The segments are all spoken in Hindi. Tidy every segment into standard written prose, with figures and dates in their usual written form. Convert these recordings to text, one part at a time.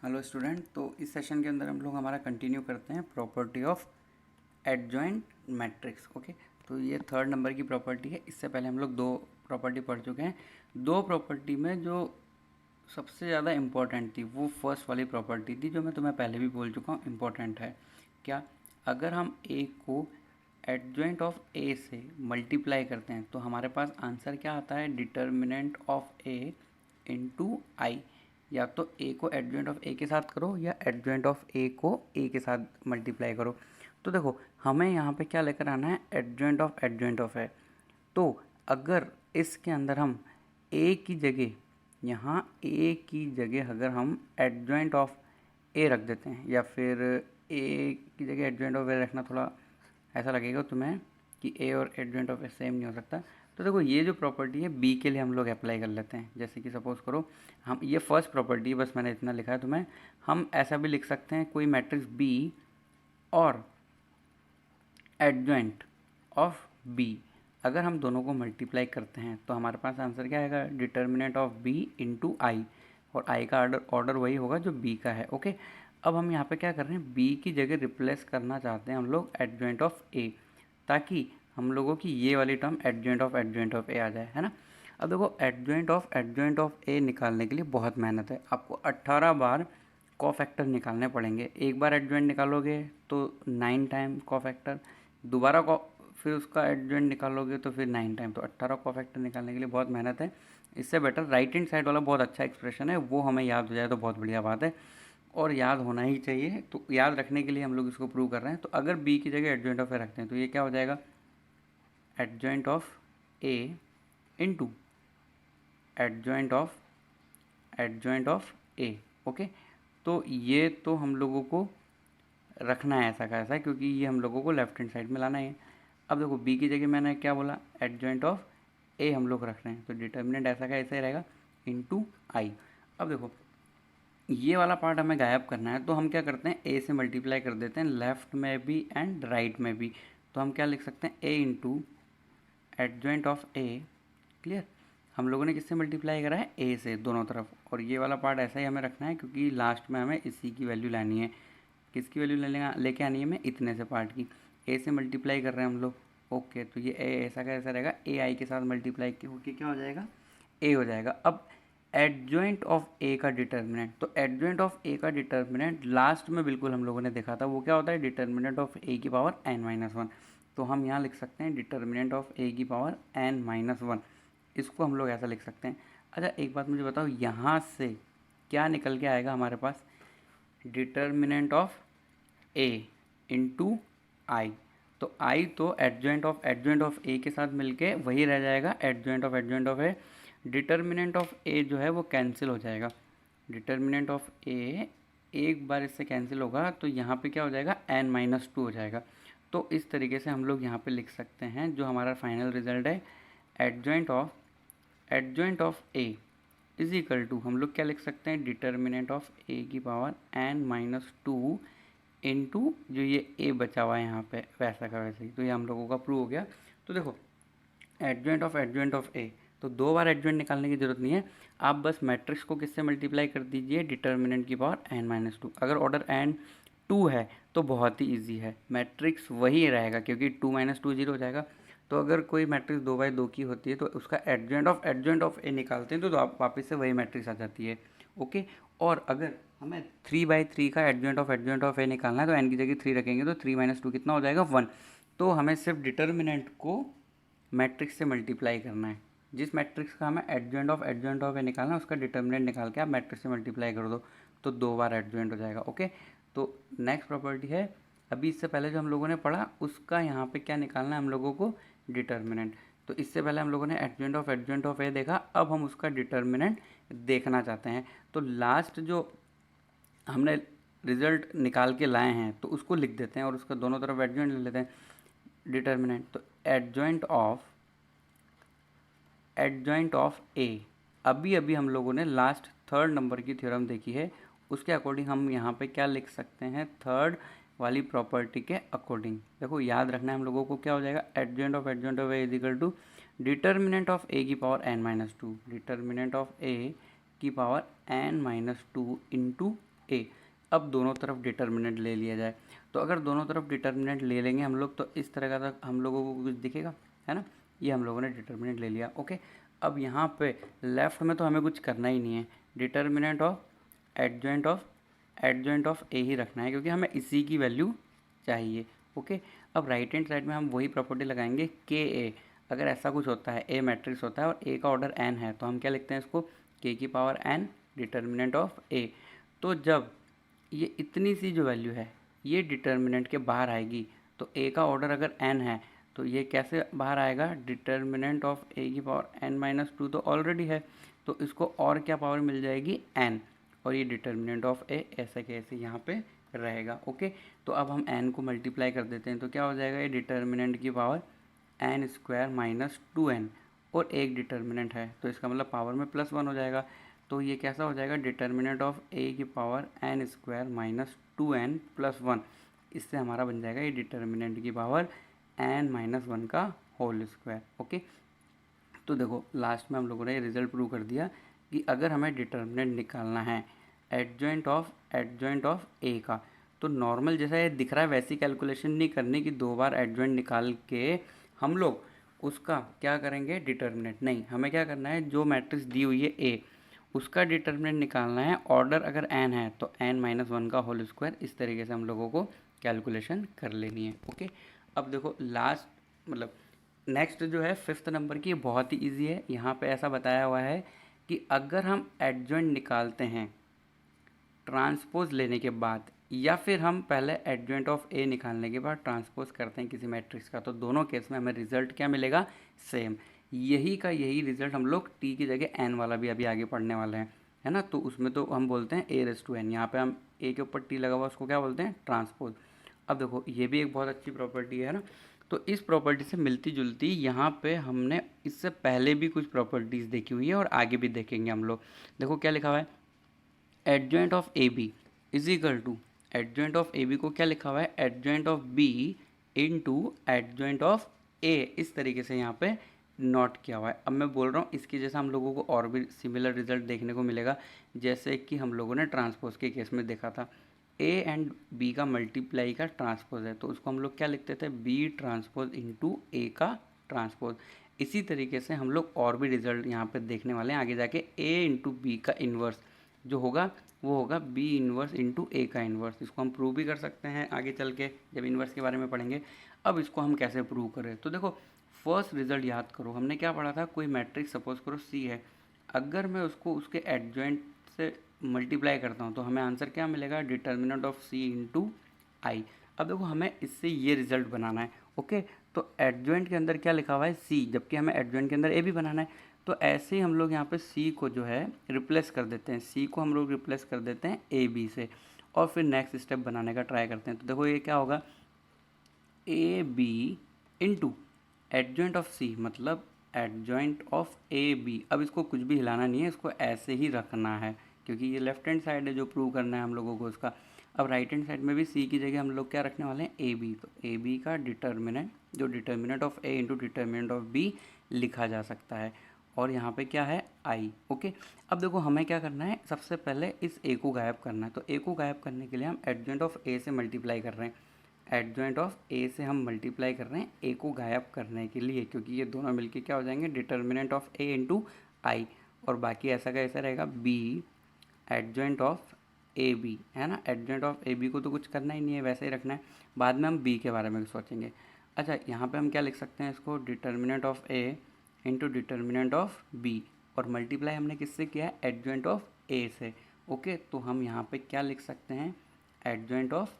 हेलो स्टूडेंट, तो इस सेशन के अंदर हम लोग हमारा कंटिन्यू करते हैं property of adjoint matrix. Okay, तो ये थर्ड नंबर की प्रॉपर्टी है। इससे पहले हम लोग दो प्रॉपर्टी पढ़ चुके हैं। दो प्रॉपर्टी में जो सबसे ज़्यादा इम्पोर्टेंट थी वो फर्स्ट वाली प्रॉपर्टी थी, जो मैं तुम्हें पहले भी बोल चुका हूँ इम्पोर्टेंट है। क्या? अगर हम ए को एडजॉइंट ऑफ ए से मल्टीप्लाई करते हैं तो हमारे पास आंसर क्या आता है? डिटर्मिनेंट ऑफ ए इंटू आई। या तो ए को एडजॉइंट ऑफ ए के साथ करो या एडजॉइंट ऑफ ए को ए के साथ मल्टीप्लाई करो। तो देखो, हमें यहाँ पे क्या लेकर आना है? एडजॉइंट ऑफ है। तो अगर इसके अंदर हम ए की जगह, यहाँ ए की जगह अगर हम एडजॉइंट ऑफ ए रख देते हैं, या फिर ए की जगह एडजॉइंट ऑफ ए रखना थोड़ा ऐसा लगेगा तुम्हें कि ए और एडजॉइंट ऑफ ए सेम नहीं हो सकता। तो देखो, ये जो प्रॉपर्टी है बी के लिए हम लोग अप्लाई कर लेते हैं। जैसे कि सपोज करो, हम ये फर्स्ट प्रॉपर्टी, बस मैंने इतना लिखा है तुम्हें, हम ऐसा भी लिख सकते हैं कोई मैट्रिक्स बी और एडजॉइंट ऑफ बी। अगर हम दोनों को मल्टीप्लाई करते हैं तो हमारे पास आंसर क्या आएगा? Determinant of B into I, और आई का ऑर्डर वही होगा जो बी का है। ओके, अब हम यहाँ पे क्या कर रहे हैं? बी की जगह रिप्लेस करना चाहते हैं हम लोग एडजॉइंट ऑफ ए, ताकि हम लोगों की ये वाली टर्म एडजॉइंट ऑफ ए आ जाए, है ना। अब देखो, एडजॉइंट ऑफ ए निकालने के लिए बहुत मेहनत है। आपको 18 बार कोफैक्टर निकालने पड़ेंगे। एक बार एडजॉइंट निकालोगे तो 9 टाइम कोफैक्टर, दोबारा को फिर उसका एडजॉइंट निकालोगे तो फिर 9 टाइम, तो 18 कोफैक्टर निकालने के लिए बहुत मेहनत है। इससे बेटर राइट हैंड साइड वाला बहुत अच्छा एक्सप्रेशन है, वो हमें याद हो जाए तो बहुत बढ़िया बात है, और याद होना ही चाहिए। तो याद रखने के लिए हम लोग इसको प्रूव कर रहे हैं। तो अगर बी की जगह एडजॉइंट ऑफ ए रखते हैं तो ये क्या हो जाएगा? Adjoint of A into adjoint of A. Okay, तो ये तो हम लोगों को रखना है ऐसा का ऐसा, क्योंकि ये हम लोगों को लेफ्ट हैंड साइड में लाना है। अब देखो, बी की जगह मैंने क्या बोला? एडजॉइंट ऑफ ए हम लोग रख रहे हैं, तो डिटर्मिनेंट ऐसा का ऐसा ही रहेगा इंटू आई। अब देखो, ये वाला पार्ट हमें गायब करना है, तो हम क्या करते हैं? ए से मल्टीप्लाई कर देते हैं लेफ्ट में भी एंड राइट में भी। तो हम क्या लिख सकते हैं? A into adjoint of A. Clear? हम लोगों ने किससे मल्टीप्लाई करा है? ए से, दोनों तरफ। और ये वाला पार्ट ऐसा ही हमें रखना है, क्योंकि लास्ट में हमें इसी की वैल्यू लानी है। किसकी वैल्यू लेके आनी है? हमें इतने से पार्ट की। ए से मल्टीप्लाई कर रहे हैं हम लोग। ओके, तो ये ए ऐसा का ऐसा रहेगा, ए आई के साथ मल्टीप्लाई होके क्या हो जाएगा? ए हो जाएगा। अब एडजॉइंट ऑफ ए का डिटर्मिनेंट, तो एडजॉइंट ऑफ ए का डिटर्मिनेंट लास्ट में बिल्कुल हम लोगों ने देखा था, वो क्या होता है? डिटर्मिनेंट ऑफ ए की पावर n-1। तो हम यहाँ लिख सकते हैं डिटर्मिनेंट ऑफ ए की पावर n-1। इसको हम लोग ऐसा लिख सकते हैं। अच्छा, एक बात मुझे बताओ, यहाँ से क्या निकल के आएगा हमारे पास? डिटर्मिनेंट ऑफ ए इंटू आई। तो आई तो एडजॉइंट ऑफ ए के साथ मिलके वही रह जाएगा, adjoint of A. Determinant of A जो है वो कैंसिल हो जाएगा। डिटर्मिनेंट ऑफ ए एक बार इससे कैंसिल होगा, तो यहाँ पे क्या हो जाएगा? n-2 हो जाएगा। तो इस तरीके से हम लोग यहाँ पे लिख सकते हैं जो हमारा फाइनल रिजल्ट है, adjoint of A is equal to, हम लोग क्या लिख सकते हैं? डिटर्मिनेंट ऑफ ए की पावर n-2 इंटू जो ये ए बचा हुआ है यहाँ पे वैसा का वैसे ही। तो ये हम लोगों का प्रूव हो गया। तो देखो, एडजॉइंट ऑफ ए, तो दो बार एडजॉइंट निकालने की जरूरत नहीं है। आप बस मैट्रिक्स को किससे मल्टीप्लाई कर दीजिए? डिटर्मिनेंट की पावर n-2। अगर ऑर्डर n2 है तो बहुत ही ईजी है, मैट्रिक्स वही रहेगा, क्योंकि 2 - 2 0 हो जाएगा। तो अगर कोई मैट्रिक्स 2/2 की होती है तो उसका एडजॉइंट ऑफ ए निकालते हैं तो आप वापस से वही मैट्रिक्स आ जाती है। ओके, और अगर हमें 3/3 का एडजॉइंट ऑफ ए निकालना है तो n की जगह 3 रखेंगे, तो 3 - 2 कितना हो जाएगा? 1। तो हमें सिर्फ डिटर्मिनेंट को मैट्रिक्स से मल्टीप्लाई करना है। जिस मैट्रिक्स का हमें एडजॉइंट ऑफ ए निकालना है उसका डिटर्मिनेंट निकाल के आप मैट्रिक्स से मल्टीप्लाई कर दो, तो 2 बार एडजॉइंट हो जाएगा। ओके, तो नेक्स्ट प्रॉपर्टी है, अभी इससे पहले जो हम लोगों ने पढ़ा उसका यहाँ पे क्या निकालना है हम लोगों को? डिटर्मिनेंट। तो इससे पहले हम लोगों ने एडजॉइंट ऑफ ए देखा, अब हम उसका डिटर्मिनेंट देखना चाहते हैं। तो लास्ट जो हमने रिजल्ट निकाल के लाए हैं तो उसको लिख देते हैं और उसका दोनों तरफ एडजॉइंट ले लेते हैं, डिटर्मिनेंट। तो एडजॉइंट ऑफ ए, अभी अभी हम लोगों ने लास्ट थर्ड नंबर की थ्योरम देखी है, उसके अकॉर्डिंग हम यहाँ पे क्या लिख सकते हैं? थर्ड वाली प्रॉपर्टी के अकॉर्डिंग। देखो, याद रखना है हम लोगों को क्या हो जाएगा? Adjoint of A is equal to determinant of A की power n-2, determinant of A की पावर n-2 इंटू ए। अब दोनों तरफ डिटर्मिनेंट ले लिया जाए, तो अगर दोनों तरफ डिटर्मिनेंट ले लेंगे हम लोग तो इस तरह का हम लोगों को कुछ दिखेगा, है ना। ये हम लोगों ने डिटर्मिनेंट ले लिया, ओके। अब यहाँ पे लेफ्ट में तो हमें कुछ करना ही नहीं है, डिटर्मिनेंट ऑफ एडजॉइंट ऑफ ए ही रखना है क्योंकि हमें इसी की वैल्यू चाहिए, ओके। अब राइट हैंड साइड में हम वही प्रॉपर्टी लगाएंगे के ए। अगर ऐसा कुछ होता है, ए मैट्रिक्स होता है और ए का ऑर्डर एन है, तो हम क्या लिखते हैं इसको, के की power N determinant of A. तो जब ये इतनी सी जो वैल्यू है ये डिटर्मिनेंट के बाहर आएगी, तो ए का ऑर्डर अगर एन है तो ये कैसे बाहर आएगा, डिटर्मिनेंट ऑफ ए की पावर एन माइनस टू तो ऑलरेडी है, तो इसको और क्या पावर मिल जाएगी, एन, और ये डिटर्मिनेंट ऑफ ए ऐसे कैसे यहाँ पे रहेगा, ओके। तो अब हम एन को मल्टीप्लाई कर देते हैं, तो क्या हो जाएगा, ये डिटर्मिनेंट की power N square minus two N, और एक डिटर्मिनेंट है तो इसका मतलब पावर में प्लस वन हो जाएगा। तो ये कैसा हो जाएगा, डिटर्मिनेंट ऑफ ए की power N square minus two N plus one. इससे हमारा बन जाएगा ये डिटर्मिनेंट की पावर एन माइनस वन का होल स्क्वायर, ओके। तो देखो लास्ट में हम लोगों ने ये रिजल्ट प्रूव कर दिया कि अगर हमें डिटर्मिनेंट निकालना है एडजॉइंट ऑफ ए का, तो नॉर्मल जैसा ये दिख रहा है वैसी कैलकुलेशन नहीं करनी कि दो बार एडजॉइंट निकाल के हम लोग उसका क्या करेंगे, डिटर्मिनेंट नहीं, हमें क्या करना है, जो मैट्रिक्स दी हुई है ए उसका डिटर्मिनेंट निकालना है। ऑर्डर अगर एन है तो एन माइनस वन का होल स्क्वायर, इस तरीके से हम लोगों को कैलकुलेशन कर लेनी है, ओके। अब देखो लास्ट मतलब नेक्स्ट जो है फिफ्थ नंबर की, बहुत ही ईजी है। यहाँ पे ऐसा बताया हुआ है कि अगर हम एडजॉइंट निकालते हैं ट्रांसपोज लेने के बाद, या फिर हम पहले एडजॉइंट ऑफ ए निकालने के बाद ट्रांसपोज करते हैं किसी मैट्रिक्स का, तो दोनों केस में हमें रिजल्ट क्या मिलेगा, सेम। यही का यही रिजल्ट हम लोग टी की जगह एन वाला भी अभी आगे पढ़ने वाले हैं, है ना। तो उसमें तो हम बोलते हैं ए रेस टू एन, यहाँ पे हम ए के ऊपर टी लगा हुआ उसको क्या बोलते हैं, ट्रांसपोज। अब देखो ये भी एक बहुत अच्छी प्रॉपर्टी है ना। तो इस प्रॉपर्टी से मिलती जुलती यहाँ पे हमने इससे पहले भी कुछ प्रॉपर्टीज़ देखी हुई है और आगे भी देखेंगे हम लोग। देखो क्या लिखा हुआ है, adjoint of A B is equal to, adjoint of A B को क्या लिखा हुआ है, adjoint of B into adjoint of A, इस तरीके से यहाँ पे नोट किया हुआ है। अब मैं बोल रहा हूँ इसके जैसा हम लोगों को और भी सिमिलर रिजल्ट देखने को मिलेगा, जैसे कि हम लोगों ने ट्रांसपोज के केस में देखा था। ए एंड बी का मल्टीप्लाई का ट्रांसपोज है, तो उसको हम लोग क्या लिखते थे, बी ट्रांसपोज इंटू ए का ट्रांसपोज। इसी तरीके से हम लोग और भी रिजल्ट यहाँ पे देखने वाले हैं आगे जाके। ए इंटू बी का इन्वर्स जो होगा वो होगा बी इन्वर्स इंटू ए का इन्वर्स। इसको हम प्रूव भी कर सकते हैं आगे चल के जब इन्वर्स के बारे में पढ़ेंगे। अब इसको हम कैसे प्रूव करें, तो देखो फर्स्ट रिजल्ट याद करो, हमने क्या पढ़ा था, कोई मैट्रिक्स सपोज करो सी है, अगर मैं उसको उसके एडजॉइंट से मल्टीप्लाई करता हूँ तो हमें आंसर क्या मिलेगा, डिटर्मिनेंट ऑफ सी इंटू आई। अब देखो हमें इससे ये रिजल्ट बनाना है, ओके। तो एडजॉइंट के अंदर क्या लिखा हुआ है, सी, जबकि हमें एडजॉइंट के अंदर ए भी बनाना है। तो ऐसे ही हम लोग यहाँ पे सी को जो है रिप्लेस कर देते हैं, सी को हम लोग रिप्लेस कर देते हैं ए बी से, और फिर नेक्स्ट स्टेप बनाने का ट्राई करते हैं। तो देखो ये क्या होगा, A B into adjoint of C मतलब एडजॉइंट ऑफ ए बी। अब इसको कुछ भी हिलाना नहीं है, इसको ऐसे ही रखना है क्योंकि ये लेफ्ट हैंड साइड है जो प्रूव करना है हम लोगों को इसका। अब राइट हैंड साइड में भी सी की जगह हम लोग क्या रखने वाले हैं, ए बी। तो ए बी का डिटर्मिनेंट जो determinant of A into determinant of B लिखा जा सकता है, और यहाँ पे क्या है, आई, ओके। अब देखो हमें क्या करना है, सबसे पहले इस ए को गायब करना है। तो ए को गायब करने के लिए हम एडजॉइंट ऑफ ए से मल्टीप्लाई कर रहे हैं, एडजॉइंट ऑफ ए से हम मल्टीप्लाई कर रहे हैं ए को गायब करने के लिए, क्योंकि ये दोनों मिलके क्या हो जाएंगे, determinant of A into I, और बाकी ऐसा का ऐसा रहेगा B adjoint of A B, है ना। एडजॉइंट ऑफ ए बी को तो कुछ करना ही नहीं है, वैसे ही रखना है, बाद में हम बी के बारे में सोचेंगे। अच्छा यहाँ पे हम क्या लिख सकते हैं इसको, determinant of A into determinant of B, और मल्टीप्लाई हमने किससे किया है, एडजॉइंट ऑफ ए से, ओके। तो हम यहाँ पे क्या लिख सकते हैं, एडजॉइंट ऑफ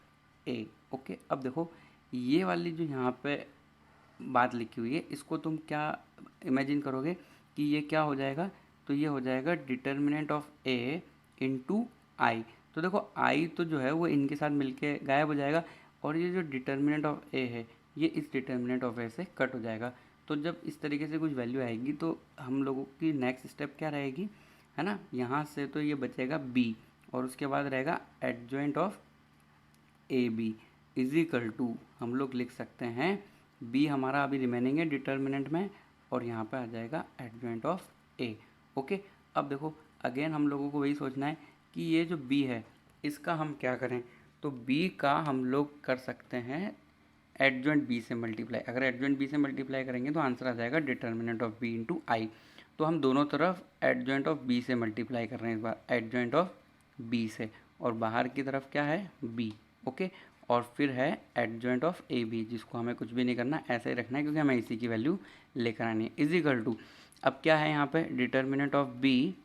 ए, ओके। अब देखो ये वाली जो यहाँ पे बात लिखी हुई है इसको तुम क्या इमेजिन करोगे कि ये क्या हो जाएगा, तो ये हो जाएगा डिटर्मिनेंट ऑफ ए इंटू आई। तो देखो आई तो जो है वो इनके साथ मिलके गायब हो जाएगा, और ये जो डिटर्मिनेंट ऑफ ए है ये इस डिटर्मिनेंट ऑफ ए से कट हो जाएगा। तो जब इस तरीके से कुछ वैल्यू आएगी तो हम लोगों की नेक्स्ट स्टेप क्या रहेगी, है ना, यहाँ से तो ये बचेगा बी, और उसके बाद रहेगा adjoint of A B is equal to, हम लोग लिख सकते हैं बी हमारा अभी रिमेनिंग है डिटर्मिनेंट में, और यहाँ पे आ जाएगा एडजॉइंट ऑफ ए, ओके। अब देखो अगेन हम लोगों को वही सोचना है कि ये जो बी है इसका हम क्या करें, तो b का हम लोग कर सकते हैं एडजॉइंट b से मल्टीप्लाई। अगर एडजॉइंट b से मल्टीप्लाई करेंगे तो आंसर आ जाएगा डिटर्मिनेंट ऑफ b इंटू आई। तो हम दोनों तरफ एडजॉइंट ऑफ b से मल्टीप्लाई कर रहे हैं इस बार, एडजॉइंट ऑफ b से, और बाहर की तरफ क्या है b, ओके। और फिर है एडजॉइंट ऑफ ए बी, जिसको हमें कुछ भी नहीं करना, ऐसे ही रखना है क्योंकि हमें इसी की वैल्यू लेकर आनी है, इज इक्वल टू। अब क्या है यहाँ पे determinant of B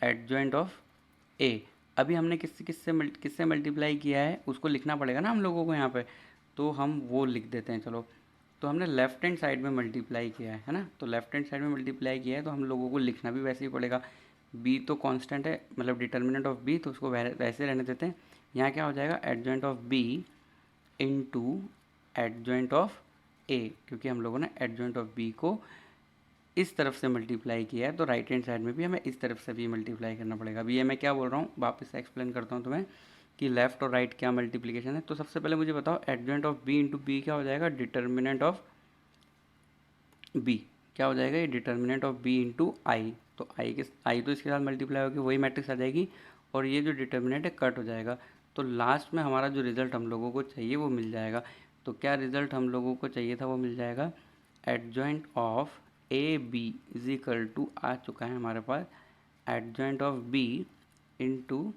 adjoint of A. अभी हमने किससे मल्टीप्लाई किया है उसको लिखना पड़ेगा ना हम लोगों को यहाँ पे, तो हम वो लिख देते हैं चलो। तो हमने लेफ्ट हैंड साइड में मल्टीप्लाई किया है ना, तो लेफ्ट हैंड साइड में मल्टीप्लाई किया है तो हम लोगों को लिखना भी वैसे ही पड़ेगा। बी तो कांस्टेंट है, मतलब डिटर्मिनेंट ऑफ बी, तो उसको वैसे रहने देते हैं। यहाँ क्या हो जाएगा adjoint of B into adjoint of A, क्योंकि हम लोगों ने एडजॉइंट ऑफ बी को इस तरफ से मल्टीप्लाई किया है तो राइट हैंड साइड में भी हमें इस तरफ से भी मल्टीप्लाई करना पड़ेगा। अभी ये मैं क्या बोल रहा हूँ वापस से एक्सप्लेन करता हूँ तुम्हें कि लेफ़्ट और राइट क्या मल्टीप्लिकेशन है। तो सबसे पहले मुझे बताओ adjoint of B into B क्या हो जाएगा, डिटर्मिनेंट ऑफ बी क्या हो जाएगा, ये डिटर्मिनेंट ऑफ बी इंटू आई। तो आई तो इसके साथ मल्टीप्लाई होगी, वही मैट्रिक्स आ जाएगी, और ये जो डिटर्मिनेंट है कट हो जाएगा। तो लास्ट में हमारा जो रिजल्ट हम लोगों को चाहिए वो मिल जाएगा। तो क्या रिजल्ट हम लोगों को चाहिए था वो मिल जाएगा, adjoint of A B is equal to आ चुका है हमारे पास adjoint of B into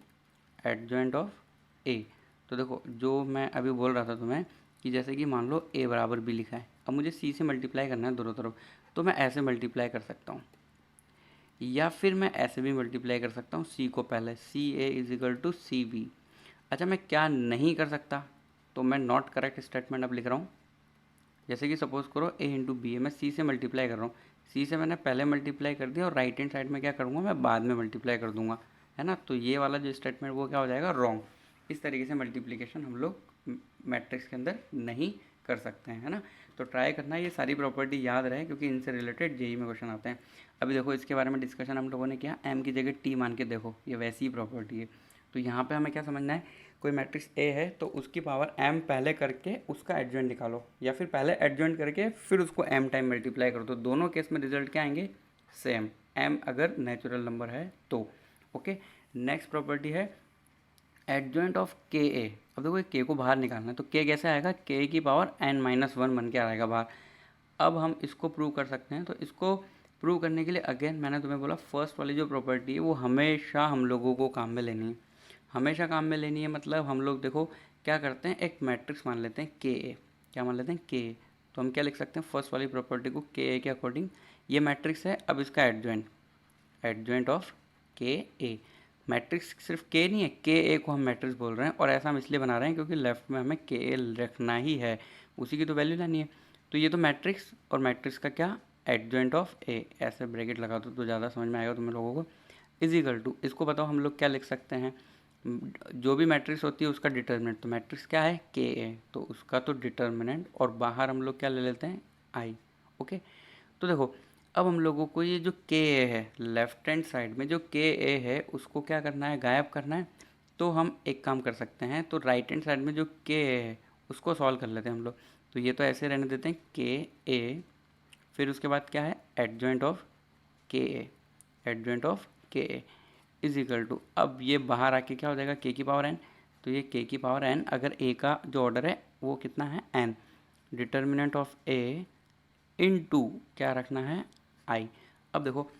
adjoint of A. तो देखो जो मैं अभी बोल रहा था तुम्हें कि जैसे कि मान लो ए बराबर बी लिखा है, अब मुझे सी से मल्टीप्लाई करना है दोनों तरफ, तो मैं ऐसे मल्टीप्लाई कर सकता हूँ, या फिर मैं ऐसे भी मल्टीप्लाई कर सकता हूँ, सी को पहले C A is equal to C B. अच्छा मैं क्या नहीं कर सकता, तो मैं नॉट करेक्ट स्टेटमेंट अब लिख रहा हूँ। जैसे कि सपोज करो ए इंटू बी है, मैं सी से मल्टीप्लाई कर रहा हूँ, सी से मैंने पहले मल्टीप्लाई कर दिया और राइट हैंड साइड में क्या करूँगा मैं बाद में मल्टीप्लाई कर दूंगा, है ना। तो ये वाला जो स्टेटमेंट वो क्या हो जाएगा रॉन्ग। इस तरीके से मल्टीप्लिकेशन हम लोग मैट्रिक्स के अंदर नहीं कर सकते हैं, है ना। तो ट्राई करना ये सारी प्रॉपर्टी याद रहे क्योंकि इनसे रिलेटेड जेई में क्वेश्चन आते हैं। अभी देखो इसके बारे में डिस्कशन हम लोगों ने किया, एम की जगह टी मान के देखो, ये वैसी ही प्रॉपर्टी है। तो यहाँ पे हमें क्या समझना है, कोई मैट्रिक्स ए है तो उसकी पावर m पहले करके उसका एडजॉइंट निकालो, या फिर पहले एडजॉइंट करके फिर उसको m टाइम मल्टीप्लाई करो, तो दोनों केस में रिजल्ट क्या आएंगे सेम, m अगर नेचुरल नंबर है तो। ओके, नेक्स्ट प्रॉपर्टी है एडजॉइंट ऑफ के ए। अब देखो के को बाहर निकालना है तो के कैसे आएगा, के की पावर n-1 बन के आएगा बाहर। अब हम इसको प्रूव कर सकते हैं, तो इसको प्रूव करने के लिए अगेन मैंने तुम्हें बोला फर्स्ट वाली जो प्रॉपर्टी है वो हमेशा हम लोगों को काम में लेनी है, हमेशा काम में लेनी है। मतलब हम लोग देखो क्या करते हैं, एक मैट्रिक्स मान लेते हैं के ए, क्या मान लेते हैं के ए, तो हम क्या लिख सकते हैं फर्स्ट वाली प्रॉपर्टी को के ए के अकॉर्डिंग, ये मैट्रिक्स है, अब इसका एडजॉइंट, एडजॉइंट ऑफ के ए। मैट्रिक्स सिर्फ के नहीं है, के ए को हम मैट्रिक्स बोल रहे हैं, और ऐसा हम इसलिए बना रहे हैं क्योंकि लेफ्ट में हमें के ए रखना ही है, उसी की तो वैल्यू लानी है। तो ये तो मैट्रिक्स, और मैट्रिक्स का क्या एडजॉइंट ऑफ ए, ऐसे ब्रैकेट लगा दो तो ज़्यादा समझ में आएगा तुम लोगों को। इज इक्वल टू, इसको बताओ हम लोग क्या लिख सकते हैं, जो भी मैट्रिक्स होती है उसका डिटर्मिनेंट, तो मैट्रिक्स क्या है के ए, तो उसका तो डिटर्मिनेंट, और बाहर हम लोग क्या ले लेते हैं आई। ओके, तो देखो अब हम लोगों को ये जो के ए है लेफ्ट हैंड साइड में जो के ए है उसको क्या करना है, गायब करना है। तो हम एक काम कर सकते हैं, तो राइट हैंड साइड में जो के ए है उसको सॉल्व कर लेते हैं हम लोग। तो ये तो ऐसे रहने देते हैं के ए, फिर उसके बाद क्या है एडजॉइंट ऑफ के ए, एडजॉइंट ऑफ के ए इज इक्वल टू, अब ये बाहर आके क्या हो जाएगा के की पावर एन, तो ये के की पावर एन, अगर ए का जो ऑर्डर है वो कितना है N, determinant of A into क्या रखना है आई। अब देखो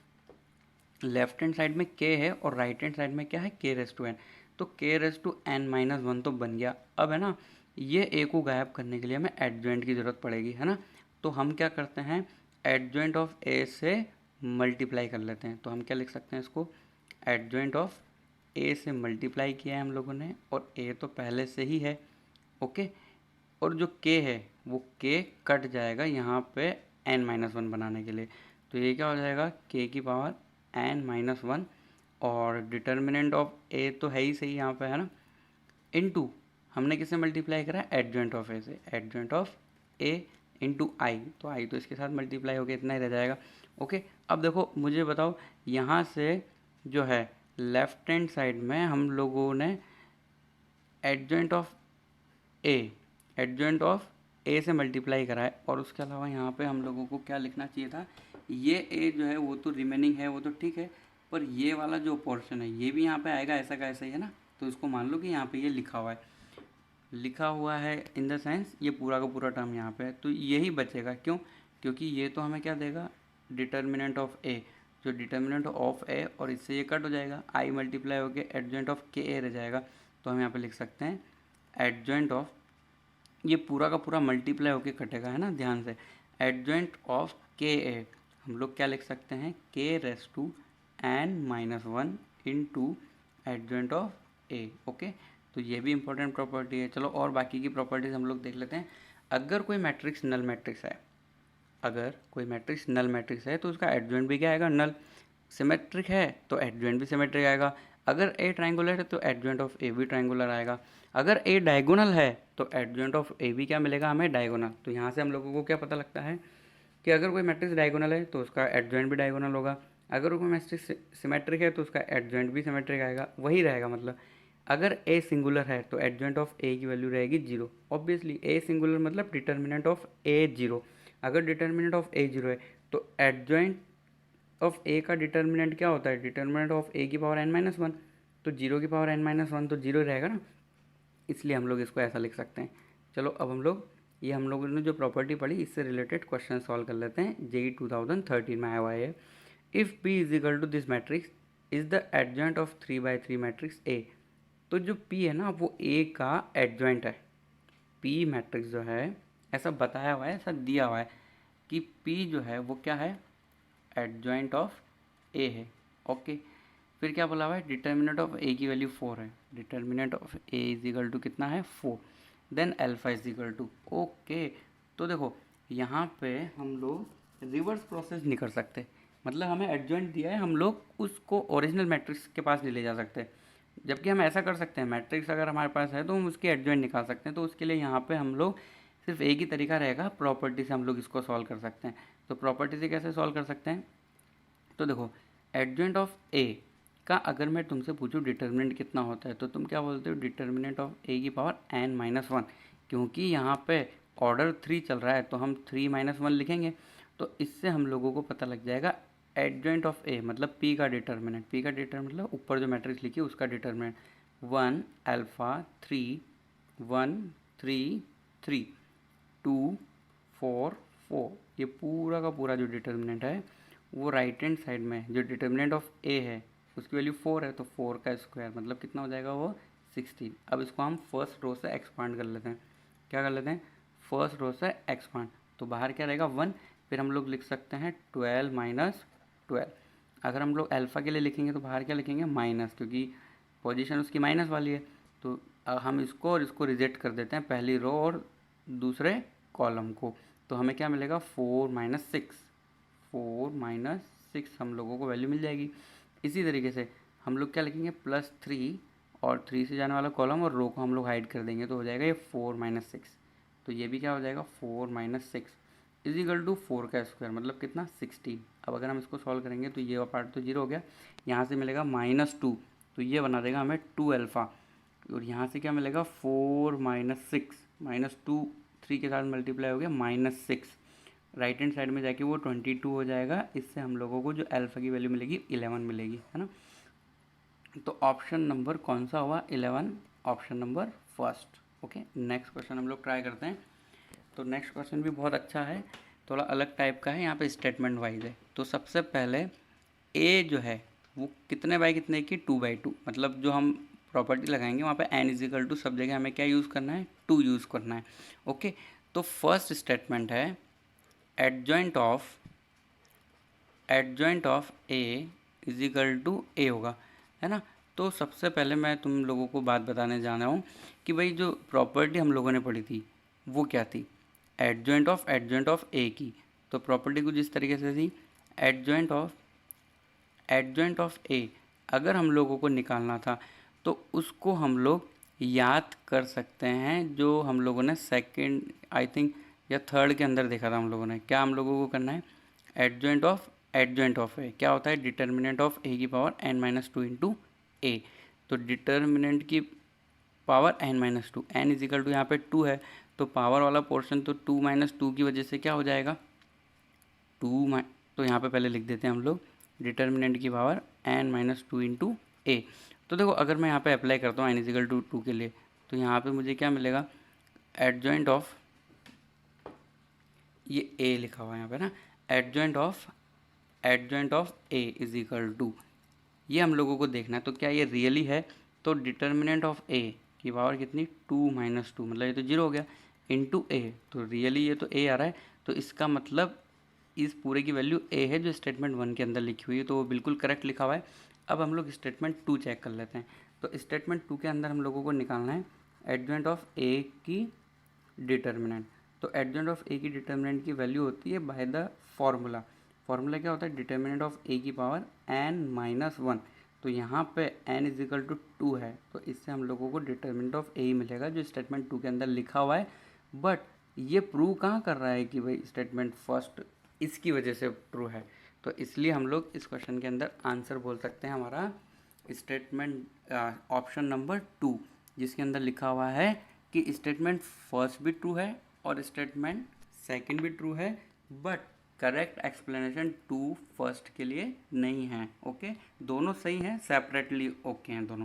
लेफ्ट हैंड साइड में के है और राइट हैंड साइड में क्या है के रेस टू एन, तो के रेस टू n-1 तो बन गया। अब है ना ये ए को गायब करने के लिए हमें एडजॉइंट की ज़रूरत पड़ेगी, है ना। तो हम क्या करते हैं एडजॉइंट ऑफ ए से मल्टीप्लाई कर लेते हैं, तो हम क्या लिख सकते हैं इसको, एडजॉइंट ऑफ ए से मल्टीप्लाई किया है हम लोगों ने, और ए तो पहले से ही है, ओके। और जो के है वो के कट जाएगा यहाँ पे n-1 बनाने के लिए, तो ये क्या हो जाएगा के की पावर n-1, और डिटर्मिनेंट ऑफ ए तो है ही सही यहाँ पे, है ना, इनटू हमने किससे मल्टीप्लाई करा है एडजॉइंट ऑफ ए से, एडजॉइंट ऑफ ए इंटू आई, तो आई तो इसके साथ मल्टीप्लाई हो गया, इतना ही रह जाएगा। ओके, अब देखो मुझे बताओ यहाँ से जो है लेफ्ट हैंड साइड में हम लोगों ने adjoint of A, adjoint of A से मल्टीप्लाई करा है, और उसके अलावा यहाँ पे हम लोगों को क्या लिखना चाहिए था, ये ए जो है वो तो रिमेनिंग है वो तो ठीक है, पर ये वाला जो पोर्शन है ये भी यहाँ पे आएगा ऐसा का ऐसा ही, है ना। तो इसको मान लो कि यहाँ पे ये लिखा हुआ है इन द सेंस ये पूरा का पूरा टर्म यहाँ पे है, तो यही बचेगा। क्यों? क्योंकि ये तो हमें क्या देगा, डिटर्मिनेंट ऑफ ए, जो डिटर्मिनेंट ऑफ ए, और इससे ये कट हो जाएगा, आई मल्टीप्लाई होकर एडजॉइंट ऑफ के ए रह जाएगा। तो हम यहाँ पे लिख सकते हैं एडजॉइंट ऑफ, ये पूरा का पूरा मल्टीप्लाई होके कटेगा, है ना, ध्यान से, एडजॉइंट ऑफ के ए हम लोग क्या लिख सकते हैं, के raise to n-1 into adjoint of A. Okay, तो ये भी इंपॉर्टेंट प्रॉपर्टी है। चलो और बाकी की प्रॉपर्टीज हम लोग देख लेते हैं। अगर कोई मैट्रिक्स नल मैट्रिक्स है, अगर कोई मैट्रिक्स नल मैट्रिक्स है तो उसका एडजॉइंट भी क्या आएगा, नल। सिमेट्रिक है तो एडजॉइंट भी सिमेट्रिक आएगा। अगर ए ट्रायंगुलर है तो एडजॉइंट ऑफ ए भी ट्रायंगुलर आएगा। अगर ए डायगोनल है तो एडजॉइंट ऑफ ए भी क्या मिलेगा हमें, डायगोनल। तो यहाँ से हम लोगों को क्या पता लगता है कि अगर कोई मैट्रिक्स डायगोनल है तो उसका एडजॉइंट भी डायगोनल होगा। अगर कोई मैट्रिक्स सिमेट्रिक है तो उसका एडजॉइंट भी सिमेट्रिक आएगा, वही रहेगा। मतलब अगर ए सिंगुलर है तो एडजॉइंट ऑफ ए की वैल्यू रहेगी 0। ऑब्वियसली ए सिंगुलर मतलब डिटर्मिनेंट ऑफ ए 0। अगर डिटर्मिनेंट ऑफ ए 0 है तो एडजॉइंट ऑफ ए का डिटर्मिनेंट क्या होता है, डिटर्मिनेंट ऑफ ए की पावर n-1, तो 0 की पावर n-1 तो 0 रहेगा ना, इसलिए हम लोग इसको ऐसा लिख सकते हैं। चलो अब हम लोगों ने जो प्रॉपर्टी पढ़ी इससे रिलेटेड क्वेश्चन सॉल्व कर लेते हैं। जेई 2013 में आया हुआ है। If P is equal to this matrix is the adjoint of 3/3 matrix A। तो जो P है ना वो A का एडजॉइंट है। P मैट्रिक्स जो है ऐसा बताया हुआ है, ऐसा दिया हुआ है कि P जो है वो क्या है, एडजॉइंट ऑफ A है। ओके, फिर क्या बोला हुआ है, डिटर्मिनेंट ऑफ A की वैल्यू 4 है। Determinant of A is equal to कितना है, 4। Then alpha is equal to, okay, तो देखो यहाँ पे हम लोग रिवर्स प्रोसेस नहीं कर सकते। मतलब हमें एडजॉइंट दिया है, हम लोग उसको ओरिजिनल मैट्रिक्स के पास नहीं ले जा सकते। जबकि हम ऐसा कर सकते हैं, मैट्रिक्स अगर हमारे पास है तो हम उसकी एडजॉइंट निकाल सकते हैं। तो उसके लिए यहाँ पे हम लोग सिर्फ एक ही तरीका रहेगा, प्रॉपर्टी से हम लोग इसको सॉल्व कर सकते हैं। तो प्रॉपर्टी से कैसे सॉल्व कर सकते हैं, तो देखो एडजॉइंट ऑफ ए का अगर मैं तुमसे पूछूं डिटर्मिनेंट कितना होता है तो तुम क्या बोलते हो, डिटर्मिनेंट ऑफ ए की पावर n-1। क्योंकि यहाँ पे ऑर्डर 3 चल रहा है तो हम 3-1 लिखेंगे। तो इससे हम लोगों को पता लग जाएगा एडजॉइंट ऑफ ए मतलब p का डिटर्मिनेंट। p का डिटर्मिनेंट मतलब ऊपर जो मैट्रिक्स लिखी है उसका डिटर्मिनेंट 1 अल्फा 3 1 3 3 2 4 4, ये पूरा का पूरा जो डिटर्मिनेंट है वो राइट हैंड साइड में जो डिटर्मिनेंट ऑफ ए है उसकी वैल्यू 4 है, तो 4 का स्क्वायर मतलब कितना हो जाएगा वो 16। अब इसको हम फर्स्ट रो से एक्सपांड कर लेते हैं। क्या कर लेते हैं, फर्स्ट रो से एक्सपांड, तो बाहर क्या रहेगा 1। फिर हम लोग लिख सकते हैं 12 माइनस 12। अगर हम लोग अल्फ़ा के लिए लिखेंगे तो बाहर क्या लिखेंगे माइनस, क्योंकि पोजीशन उसकी माइनस वाली है। तो हम इसको और इसको रिजेक्ट कर देते हैं, पहली रो और दूसरे कॉलम को। तो हमें क्या मिलेगा 4 माइनस 6, 4 माइनस 6 हम लोगों को वैल्यू मिल जाएगी। इसी तरीके से हम लोग क्या लिखेंगे +3 और 3 से जाने वाला कॉलम और रो को हम लोग हाइड कर देंगे, तो हो जाएगा ये 4 माइनस 6। तो ये भी क्या हो जाएगा 4 माइनस 6 इज इक्वल टू 4 का स्क्वायर मतलब कितना 16। अब अगर हम इसको सॉल्व करेंगे तो ये पार्ट तो 0 हो गया, यहाँ से मिलेगा -2, तो ये बना देगा हमें 2 अल्फ़ा। और यहाँ से क्या मिलेगा 4 माइनस 6 -2 3 के साथ मल्टीप्लाई हो गया -6। राइट हैंड साइड में जाके वो 22 हो जाएगा। इससे हम लोगों को जो अल्फ़ा की वैल्यू मिलेगी 11 मिलेगी, है ना। तो ऑप्शन नंबर कौन सा हुआ 11, option number first. Okay, next question हम लोग ट्राई करते हैं। तो नेक्स्ट क्वेश्चन भी बहुत अच्छा है, थोड़ा अलग टाइप का है, यहाँ पे स्टेटमेंट वाइज है। तो सबसे पहले ए जो है वो कितने बाई कितने की 2/2, मतलब जो हम प्रॉपर्टी लगाएंगे वहाँ पे n इज इक्वल टू सब जगह हमें क्या यूज़ करना है 2 यूज़ करना है। ओके, तो फर्स्ट स्टेटमेंट है adjoint of A is equal to A होगा, है ना। तो सबसे पहले मैं तुम लोगों को बात बताने जा रहा हूँ कि भाई जो प्रॉपर्टी हम लोगों ने पढ़ी थी वो क्या थी, एडजॉइंट ऑफ ए की। तो प्रॉपर्टी कुछ इस तरीके से थी, एडजॉइंट ऑफ ए अगर हम लोगों को निकालना था तो उसको हम लोग याद कर सकते हैं, जो हम लोगों ने सेकंड आई थिंक या थर्ड के अंदर देखा था हम लोगों ने। क्या हम लोगों को करना है, एडजॉइंट ऑफ ए क्या होता है, डिटर्मिनेंट ऑफ ए की पावर n-2 इंटू ए। तो डिटर्मिनेंट की power n-2, n is equal to यहाँ पे 2 है तो पावर वाला पोर्शन तो 2 - 2 की वजह से क्या हो जाएगा 2 तो यहाँ पे पहले लिख देते हैं हम लोग डिटर्मिनेंट की पावर n-2 इंटू ए। तो देखो अगर मैं यहाँ पे अप्लाई करता हूँ n=2 के लिए, तो यहाँ पे मुझे क्या मिलेगा, एडजॉइंट ऑफ, ये a लिखा हुआ है यहाँ पे ना, adjoint of a is equal to, ये हम लोगों को देखना है। तो क्या ये रियली है, तो डिटर्मिनेंट ऑफ a की पावर कितनी, 2 - 2, मतलब ये तो 0 हो गया, इंटू a, तो रियली ये तो a आ रहा है, तो इसका मतलब इस पूरे की वैल्यू a है जो स्टेटमेंट 1 के अंदर लिखी हुई है, तो वो बिल्कुल करेक्ट लिखा हुआ है। अब हम लोग स्टेटमेंट 2 चेक कर लेते हैं। तो स्टेटमेंट 2 के अंदर हम लोगों को निकालना है एडजॉइंट ऑफ a की डिटर्मिनेंट। तो एडजॉइंट ऑफ a की डिटर्मिनेंट की वैल्यू होती है बाय द फॉर्मूला। फॉर्मूला क्या होता है, डिटर्मिनेंट ऑफ a की पावर n-1। तो यहाँ पे n=2 है, तो इससे हम लोगों को डिटर्मिनेंट ऑफ a ही मिलेगा जो स्टेटमेंट 2 के अंदर लिखा हुआ है। बट ये प्रूव कहाँ कर रहा है कि भाई स्टेटमेंट फर्स्ट इसकी वजह से ट्रू है, तो इसलिए हम लोग इस क्वेश्चन के अंदर आंसर बोल सकते हैं हमारा स्टेटमेंट ऑप्शन नंबर 2, जिसके अंदर लिखा हुआ है कि स्टेटमेंट फर्स्ट भी ट्रू है और स्टेटमेंट सेकंड भी ट्रू है, बट करेक्ट एक्सप्लेनेशन 2 फर्स्ट के लिए नहीं है। ओके, दोनों सही हैं, सेपरेटली ओके हैं दोनों।